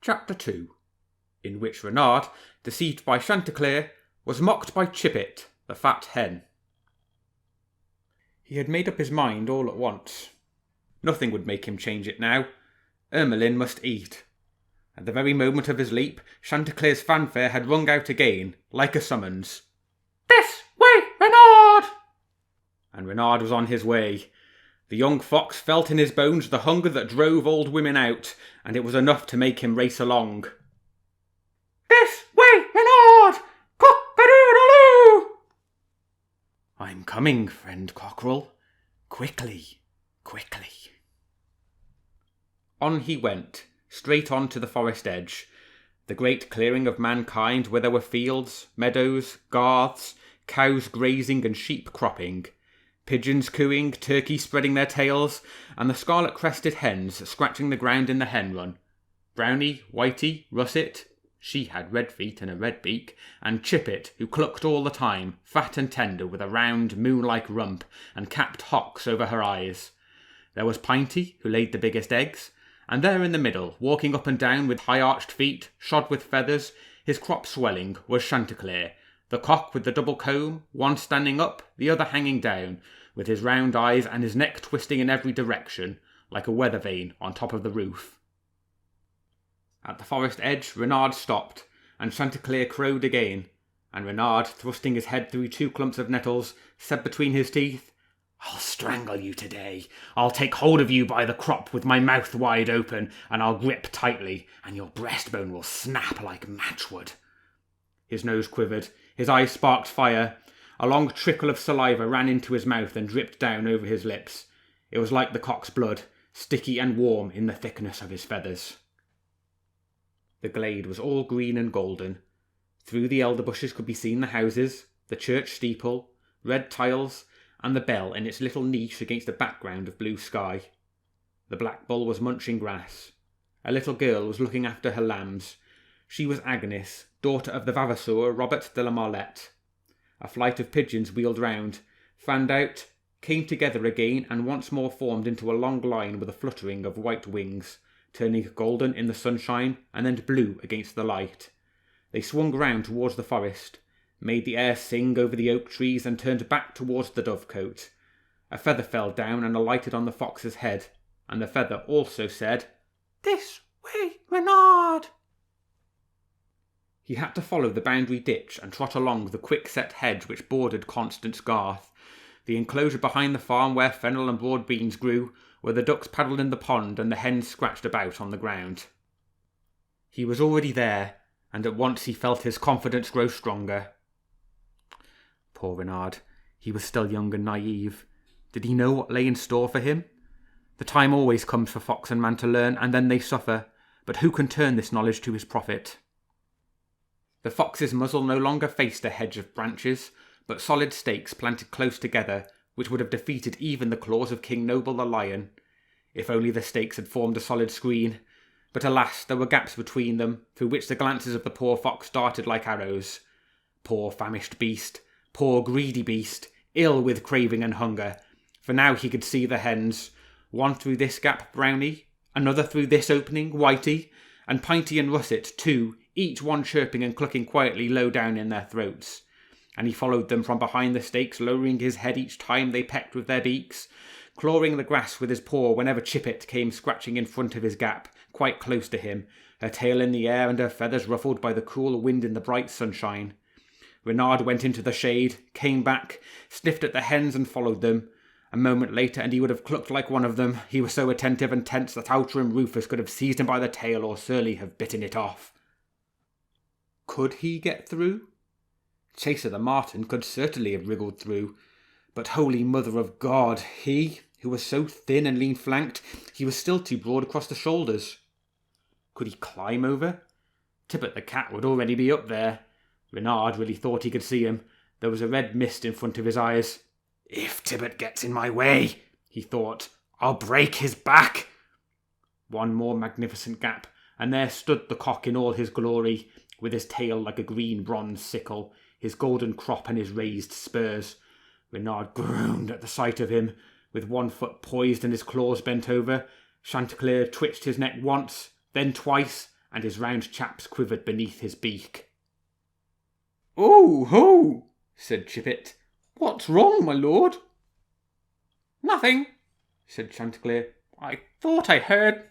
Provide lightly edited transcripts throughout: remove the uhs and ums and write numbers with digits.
Chapter 2, in which Reynard, deceived by Chantecleer, was mocked by Chippet, the fat hen. He had made up his mind all at once. Nothing would make him change it now. Ermelyn must eat. At the very moment of his leap, Chantecleer's fanfare had rung out again, like a summons. "This way, Reynard!" And Reynard was on his way. The young fox felt in his bones the hunger that drove old women out, and it was enough to make him race along. "This way, Reynard! Cock-a-doodle-doo!" "I'm coming, friend Cockerel. Quickly, quickly." On he went, straight on to the forest edge, the great clearing of mankind where there were fields, meadows, garths, cows grazing and sheep cropping, pigeons cooing, turkeys spreading their tails, and the scarlet-crested hens scratching the ground in the hen-run. Brownie, Whitey, Russet, she had red feet and a red beak, and Chippet, who clucked all the time, fat and tender, with a round, moon-like rump, and capped hocks over her eyes. There was Pinty, who laid the biggest eggs, and there in the middle, walking up and down with high-arched feet, shod with feathers, his crop swelling, was Chantecleer, the cock with the double comb, one standing up, the other hanging down, with his round eyes and his neck twisting in every direction, like a weather vane on top of the roof. At the forest edge, Reynard stopped, and Chantecleer crowed again, and Reynard, thrusting his head through 2 clumps of nettles, said between his teeth, "I'll strangle you today. I'll take hold of you by the crop with my mouth wide open, and I'll grip tightly, and your breastbone will snap like matchwood." His nose quivered, his eyes sparked fire. A long trickle of saliva ran into his mouth and dripped down over his lips. It was like the cock's blood, sticky and warm in the thickness of his feathers. The glade was all green and golden. Through the elder bushes could be seen the houses, the church steeple, red tiles, and the bell in its little niche against a background of blue sky. The black bull was munching grass. A little girl was looking after her lambs. She was Agnes, daughter of the vavasor Robert de la Marlette. A flight of pigeons wheeled round, fanned out, came together again, and once more formed into a long line with a fluttering of white wings, turning golden in the sunshine and then blue against the light. They swung round towards the forest, made the air sing over the oak trees, and turned back towards the dovecote. A feather fell down and alighted on the fox's head, and the feather also said, "This way, Reynard!" He had to follow the boundary ditch and trot along the quick-set hedge which bordered Constance Garth, the enclosure behind the farm where fennel and broad beans grew, where the ducks paddled in the pond and the hens scratched about on the ground. He was already there, and at once he felt his confidence grow stronger. Poor Reynard, he was still young and naive. Did he know what lay in store for him? The time always comes for fox and man to learn, and then they suffer, but who can turn this knowledge to his profit? The fox's muzzle no longer faced a hedge of branches, but solid stakes planted close together, which would have defeated even the claws of King Noble the lion, if only the stakes had formed a solid screen. But alas, there were gaps between them, through which the glances of the poor fox darted like arrows. Poor famished beast, poor greedy beast, ill with craving and hunger, for now he could see the hens, one through this gap, Brownie, another through this opening, Whitey, and Pinty and Russet too, each one chirping and clucking quietly low down in their throats. And he followed them from behind the stakes, lowering his head each time they pecked with their beaks, clawing the grass with his paw whenever Chippet came scratching in front of his gap, quite close to him, her tail in the air and her feathers ruffled by the cool wind in the bright sunshine. Reynard went into the shade, came back, sniffed at the hens and followed them. A moment later and he would have clucked like one of them. He was so attentive and tense that Outram Rufus could have seized him by the tail or Surly have bitten it off. Could he get through? Chaser the marten could certainly have wriggled through, but Holy Mother of God, he, who was so thin and lean-flanked, he was still too broad across the shoulders. Could he climb over? Tippet the cat would already be up there. Reynard really thought he could see him. There was a red mist in front of his eyes. "If Tippet gets in my way," he thought, "I'll break his back." One more magnificent gap, and there stood the cock in all his glory, with his tail like a green bronze sickle, his golden crop and his raised spurs. Reynard groaned at the sight of him, with one foot poised and his claws bent over. Chantecleer twitched his neck once, then twice, and his round chaps quivered beneath his beak. "Oh, ho!" said Chippet. "What's wrong, my lord?" "Nothing," said Chantecleer. "I thought I heard—"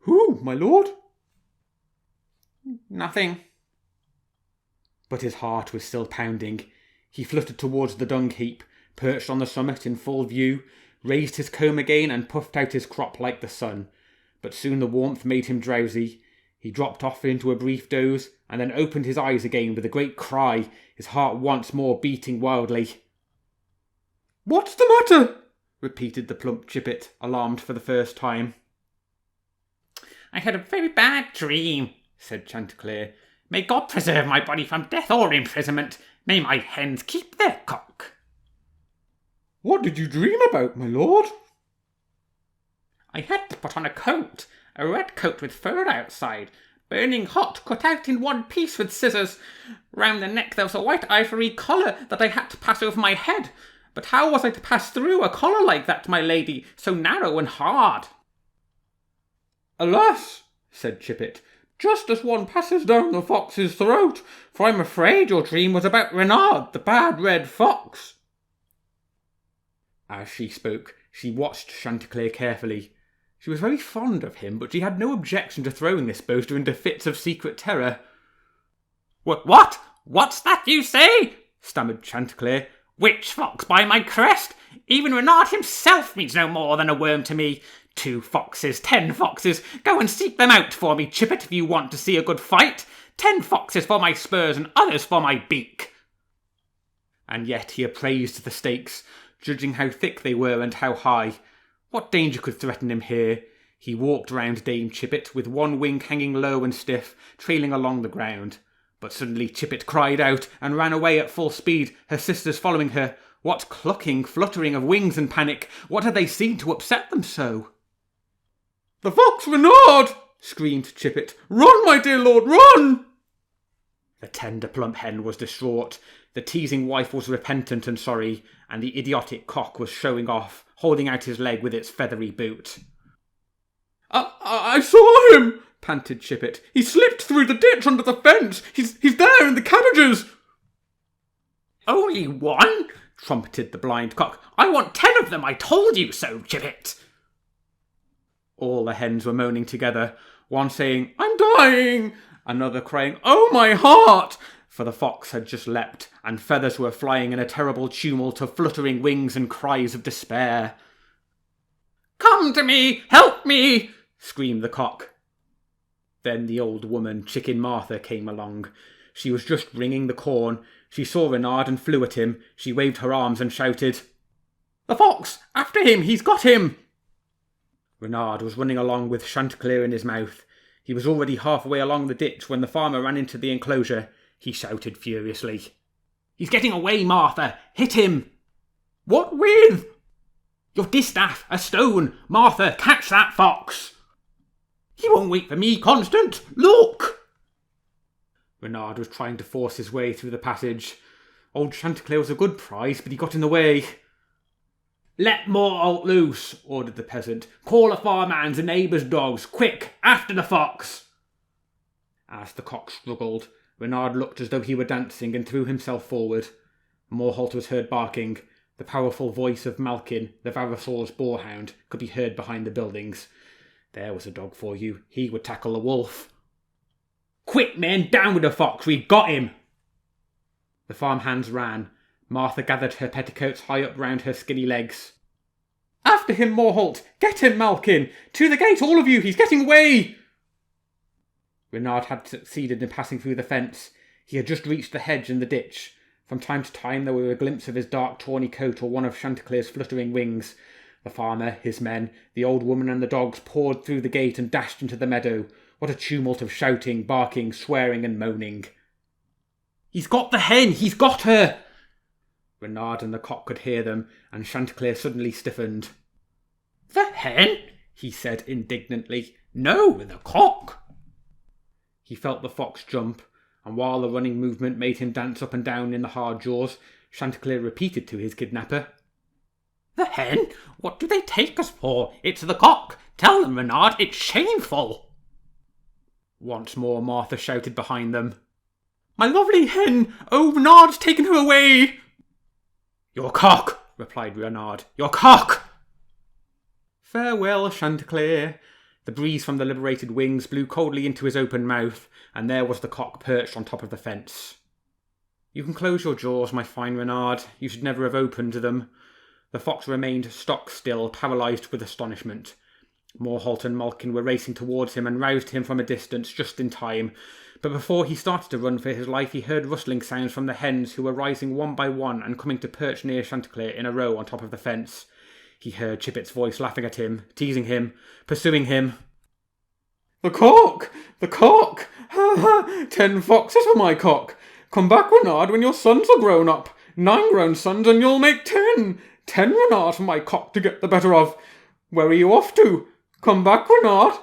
"Who, my lord?" "Nothing." But his heart was still pounding. He fluttered towards the dung heap, perched on the summit in full view, raised his comb again and puffed out his crop like the sun. But soon the warmth made him drowsy. He dropped off into a brief doze, and then opened his eyes again with a great cry, his heart once more beating wildly. "What's the matter?" repeated the plump Chippet, alarmed for the first time. "I had a very bad dream," said Chantecleer. "May God preserve my body from death or imprisonment. May my hens keep their cock." "What did you dream about, my lord?" "I had to put on a coat, a red coat with fur outside, burning hot, cut out in one piece with scissors. Round the neck there was a white ivory collar that I had to pass over my head. But how was I to pass through a collar like that, my lady, so narrow and hard?" "Alas," said Chippet, "just as one passes down the fox's throat, for I'm afraid your dream was about Reynard, the bad red fox." As she spoke, she watched Chantecleer carefully. She was very fond of him, but she had no objection to throwing this boaster into fits of secret terror. "What? What's that you say?" stammered Chantecleer. "Which fox, by my crest? Even Reynard himself means no more than a worm to me. 2 foxes, 10 foxes. Go and seek them out for me, Chippet, if you want to see a good fight. 10 foxes for my spurs and others for my beak." And yet he appraised the stakes, judging how thick they were and how high. What danger could threaten him here? He walked round Dame Chippet, with one wing hanging low and stiff, trailing along the ground. But suddenly Chippet cried out and ran away at full speed, her sisters following her. What clucking, fluttering of wings and panic! What had they seen to upset them so? "The fox Reynard!" screamed Chippet. "Run, my dear lord, run!" The tender plump hen was distraught. The teasing wife was repentant and sorry, and the idiotic cock was showing off, holding out his leg with its feathery boot. I saw him!" panted Chippet. "He slipped through the ditch under the fence. He's there in the cabbages." "Only one?" trumpeted the blind cock. "I want 10 of them. I told you so, Chippet." All the hens were moaning together, one saying, "I'm dying," another crying, "Oh, my heart!" For the fox had just leapt, and feathers were flying in a terrible tumult of fluttering wings and cries of despair. "Come to me! Help me!" screamed the cock. Then the old woman, Chicken Martha, came along. She was just wringing the corn. She saw Reynard and flew at him. She waved her arms and shouted, "The fox! After him! He's got him!" Reynard was running along with Chantecleer in his mouth. He was already halfway along the ditch when the farmer ran into the enclosure. He shouted furiously, "He's getting away, Martha! Hit him!" "What with?" "Your distaff, a stone! Martha, catch that fox!" "He won't wait for me, Constant! Look!" Reynard was trying to force his way through the passage. Old Chantecleer was a good prize, but he got in the way. "Let Morholt loose," ordered the peasant. "Call a farmhands and neighbours' dogs. Quick, after the fox!" As the cock struggled, Reynard looked as though he were dancing and threw himself forward. Morholt was heard barking. The powerful voice of Malkin, the Vavasor's boarhound, could be heard behind the buildings. There was a dog for you. He would tackle a wolf. "Quick, men, down with the fox. We've got him!" The farmhands ran. Martha gathered her petticoats high up round her skinny legs. "After him, Morholt! Get him, Malkin! To the gate, all of you! He's getting away!" Reynard had succeeded in passing through the fence. He had just reached the hedge and the ditch. From time to time there were a glimpse of his dark tawny coat or one of Chantecleer's fluttering wings. The farmer, his men, the old woman and the dogs poured through the gate and dashed into the meadow. What a tumult of shouting, barking, swearing and moaning. "He's got the hen! He's got her!" Reynard and the cock could hear them, and Chantecleer suddenly stiffened. "The hen?" he said indignantly. "No, the cock." He felt the fox jump, and while the running movement made him dance up and down in the hard jaws, Chantecleer repeated to his kidnapper, "The hen? What do they take us for? It's the cock. Tell them, Reynard, it's shameful." Once more Martha shouted behind them. My lovely hen! Oh, Reynard's taken her away! Your cock, replied Reynard. Your cock! Farewell, Chantecleer. The breeze from the liberated wings blew coldly into his open mouth, and there was the cock perched on top of the fence. You can close your jaws, my fine Reynard. You should never have opened them. The fox remained stock still, paralysed with astonishment. Morholt and Malkin were racing towards him and roused him from a distance just in time. But before he started to run for his life, he heard rustling sounds from the hens, who were rising one by one and coming to perch near Chantecleer in a row on top of the fence. He heard Chippet's voice laughing at him, teasing him, pursuing him. The cock! The cock! Ha ha! 10 foxes for my cock! Come back, Reynard, when your sons are grown up. 9 grown sons and you'll make 10. 10 Reynard for my cock to get the better of. Where are you off to? Come back, Reynard.